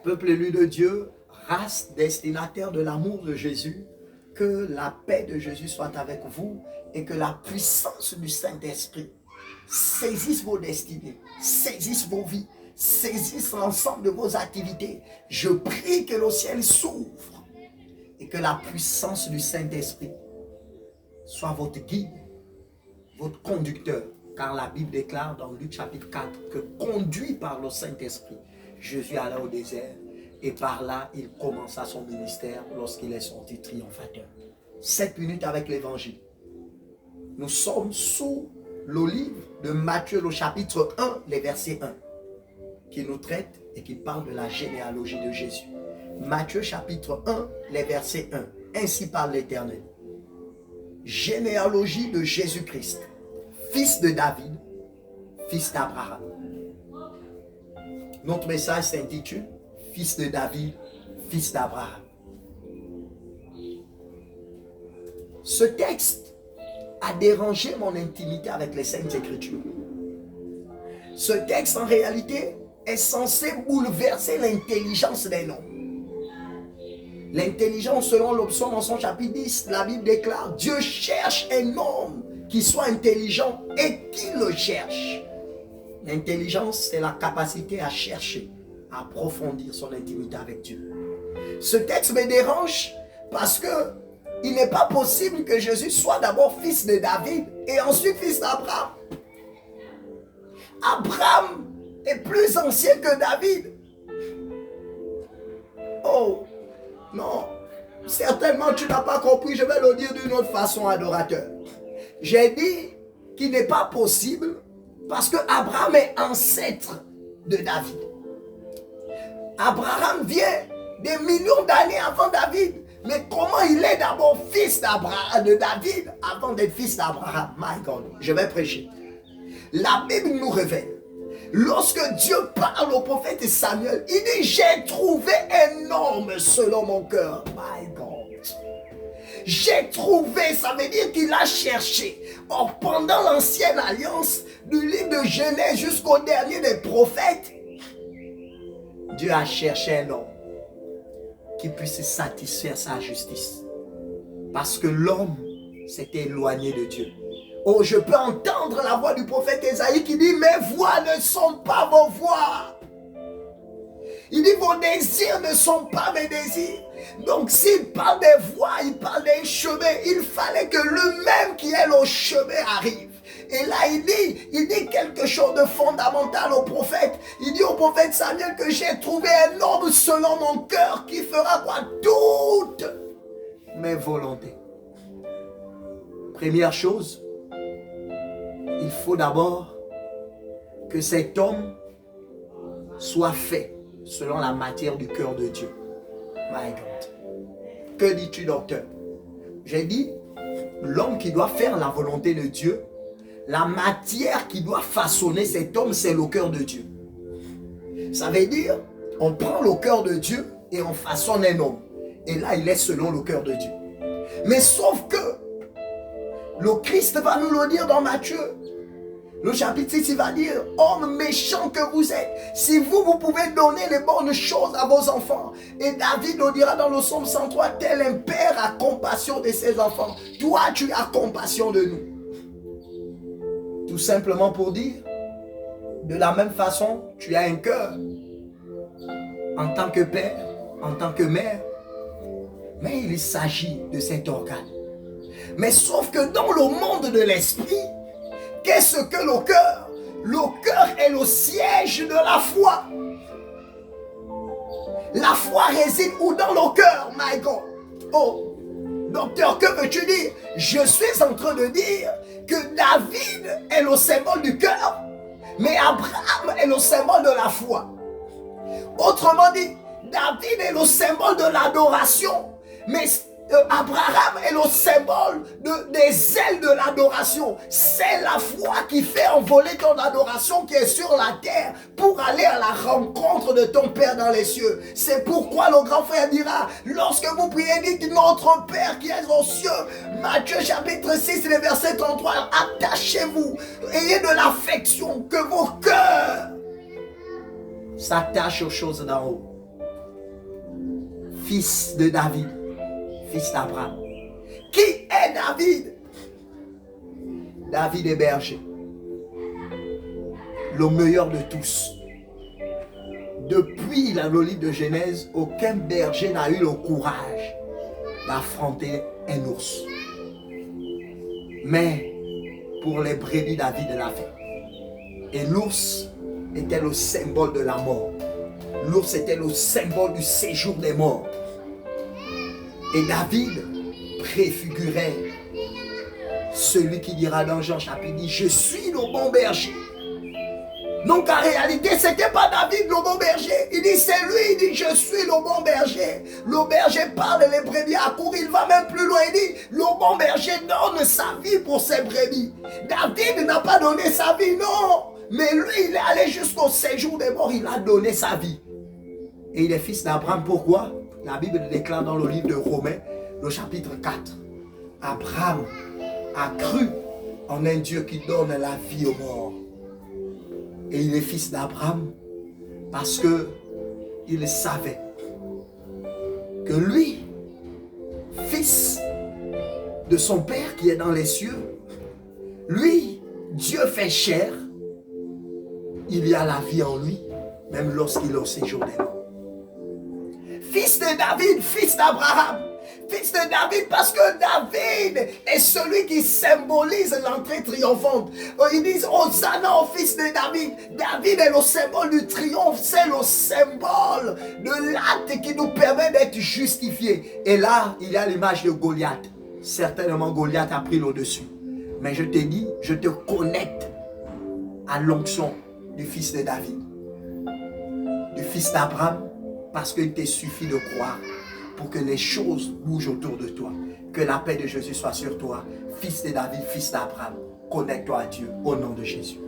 Peuple élu de Dieu, race destinataire de l'amour de Jésus, que la paix de Jésus soit avec vous et que la puissance du Saint-Esprit saisisse vos destinées, saisisse vos vies, saisisse l'ensemble de vos activités. Je prie que le ciel s'ouvre et que la puissance du Saint-Esprit soit votre guide, votre conducteur. Car la Bible déclare dans Luc chapitre 4 que conduit par le Saint-Esprit, Jésus alla au désert et par là, il commença son ministère lorsqu'il est sorti triomphateur. 7 minutes avec l'évangile. Nous sommes sous le livre de Matthieu, le chapitre 1, les versets 1, qui nous traite et qui parle de la généalogie de Jésus. Matthieu chapitre 1, les versets 1. Ainsi parle l'Éternel. Généalogie de Jésus-Christ, fils de David, fils d'Abraham. Notre message s'intitule Fils de David, fils d'Abraham. Ce texte a dérangé mon intimité avec les Saintes Écritures. Ce texte, en réalité, est censé bouleverser l'intelligence des hommes. L'intelligence, selon le psaume en son chapitre 10, la Bible déclare: Dieu cherche un homme qui soit intelligent et qui le cherche. L'intelligence, c'est la capacité à chercher, à approfondir son intimité avec Dieu. Ce texte me dérange parce que il n'est pas possible que Jésus soit d'abord fils de David et ensuite fils d'Abraham. Abraham est plus ancien que David. Oh, non, certainement tu n'as pas compris, je vais le dire d'une autre façon, adorateur. J'ai dit qu'il n'est pas possible parce que Abraham est ancêtre de David. Abraham vient des millions d'années avant David. Mais comment il est d'abord fils de David avant d'être fils d'Abraham? My God, je vais prêcher. La Bible nous révèle, lorsque Dieu parle au prophète Samuel, il dit: j'ai trouvé un homme selon mon cœur. My God. J'ai trouvé, ça veut dire qu'il a cherché. Or, pendant l'ancienne alliance, du livre de Genèse jusqu'au dernier des prophètes, Dieu a cherché un homme qui puisse satisfaire sa justice. Parce que l'homme s'était éloigné de Dieu. Oh, je peux entendre la voix du prophète Ésaïe qui dit: mes voix ne sont pas vos voix. Il dit: vos désirs ne sont pas mes désirs. Donc s'il parle des voies, il parle des chemins. Il fallait que le même qui est le chemin arrive. Et là, il dit quelque chose de fondamental au prophète. Il dit au prophète Samuel que j'ai trouvé un homme selon mon cœur qui fera quoi? Toutes mes volontés. Première chose, il faut d'abord que cet homme soit fait selon la matière du cœur de Dieu. My God. Que dis-tu, docteur? J'ai dit, l'homme qui doit faire la volonté de Dieu, la matière qui doit façonner cet homme, c'est le cœur de Dieu. Ça veut dire, on prend le cœur de Dieu et on façonne un homme. Et là, il est selon le cœur de Dieu. Mais sauf que, le Christ va nous le dire dans Matthieu. Le chapitre 6, il va dire: homme méchant que vous êtes, si vous pouvez donner les bonnes choses à vos enfants. Et David le dira dans le psaume 103, tel un père a compassion de ses enfants. Toi, tu as compassion de nous. Tout simplement pour dire, de la même façon, tu as un cœur en tant que père, en tant que mère. Mais il s'agit de cet organe. Mais sauf que dans le monde de l'esprit, qu'est-ce que le cœur? Le cœur est le siège de la foi. La foi réside où? Dans le cœur, my God. Oh, docteur, que veux-tu dire? Je suis en train de dire que David est le symbole du cœur, mais Abraham est le symbole de la foi. Autrement dit, David est le symbole de l'adoration, mais Abraham est le symbole des ailes de l'adoration. C'est la foi qui fait envoler ton adoration qui est sur la terre pour aller à la rencontre de ton Père dans les cieux. C'est pourquoi le grand frère dira, lorsque vous priez, dites: notre Père qui est aux cieux. Matthieu chapitre 6, le verset 33, attachez-vous, ayez de l'affection, que vos cœurs s'attachent aux choses d'en haut. fils de David, fils d'Abraham. Qui est David? David est berger, le meilleur de tous. Depuis le livre de Genèse, aucun berger n'a eu le courage d'affronter un ours. Mais pour les brebis, David l'a fait. Et l'ours était le symbole de la mort. L'ours était le symbole du séjour des morts. Et David préfigurait celui qui dira dans Jean chapitre 10, je suis le bon berger. Donc en réalité, ce n'était pas David le bon berger. Il dit, c'est lui, il dit, je suis le bon berger. Le berger parle et les brebis accourent. Il va même plus loin, il dit, le bon berger donne sa vie pour ses brebis. David n'a pas donné sa vie, non. Mais lui, il est allé jusqu'au séjour des morts, il a donné sa vie. Et il est fils d'Abraham, pourquoi? La Bible déclare dans le livre de Romains, le chapitre 4. Abraham a cru en un Dieu qui donne la vie aux morts. Et il est fils d'Abraham parce que il savait que lui, fils de son Père qui est dans les cieux, lui, Dieu fait chair, il y a la vie en lui, même lorsqu'il est au séjour des morts. Fils de David, fils d'Abraham. Fils de David parce que David est celui qui symbolise l'entrée triomphante. Ils disent Hosanna au fils de David. David est le symbole du triomphe. C'est le symbole de l'acte qui nous permet d'être justifiés. Et là, il y a l'image de Goliath. Certainement Goliath a pris le dessus. Mais je te dis, je te connecte à l'onction du fils de David. Du fils d'Abraham. Parce qu'il te suffit de croire pour que les choses bougent autour de toi. Que la paix de Jésus soit sur toi. Fils de David, fils d'Abraham. Connecte-toi à Dieu au nom de Jésus.